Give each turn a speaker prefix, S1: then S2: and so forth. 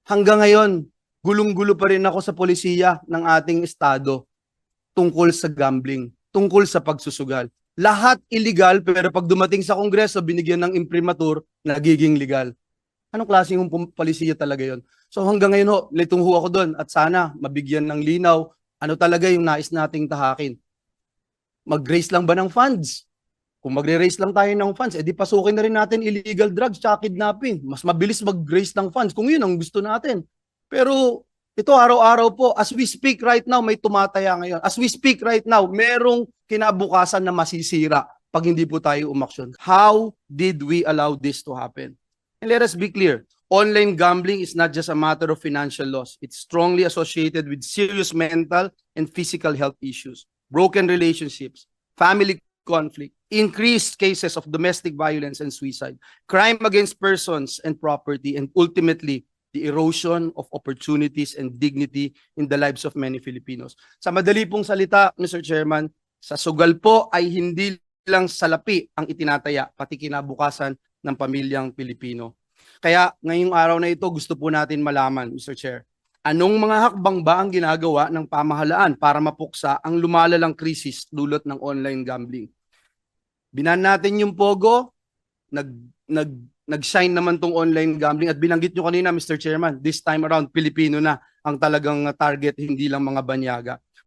S1: Hanggang ngayon, gulong-gulo pa rin ako sa polisiya ng ating estado tungkol sa gambling, tungkol sa pagsusugal. Lahat illegal, pero pag dumating sa Kongreso, binigyan ng imprimatur, nagiging legal. Anong klaseng polisiya talaga yon? So hanggang ngayon ho, litong ho ako doon at sana mabigyan ng linaw ano talaga yung nais nating tahakin. Mag-raise lang ba ng funds? Kung magre-raise lang tayo ng funds, edi pasukin na rin natin illegal drugs tsaka kidnapping. Mas mabilis mag-raise ng funds kung yun ang gusto natin. Pero ito araw-araw po, as we speak right now, may tumataya ngayon. As we speak right now, merong kinabukasan na masisira pag hindi po tayo umaksyon. How did we allow this to happen? And let us be clear, online gambling is not just a matter of financial loss. It's strongly associated with serious mental and physical health issues, broken relationships, family conflict, increased cases of domestic violence and suicide, crime against persons and property, and ultimately, the erosion of opportunities and dignity in the lives of many Filipinos. Sa madali pong salita, Mr. Chairman, sa sugal po ay hindi lang salapi ang itinataya, pati kinabukasan ng pamilyang Pilipino. Kaya ngayong araw na ito, gusto po natin malaman, Mr. Chair, anong mga hakbang ba ang ginagawa ng pamahalaan para mapuksa ang lumalalang krisis dulot ng online gambling? Binan natin yung Pogo, nag, nag, nag-shine naman tong online gambling at binanggit nyo kanina, Mr. Chairman, this time around, Pilipino na ang talagang target, hindi lang mga banyaga.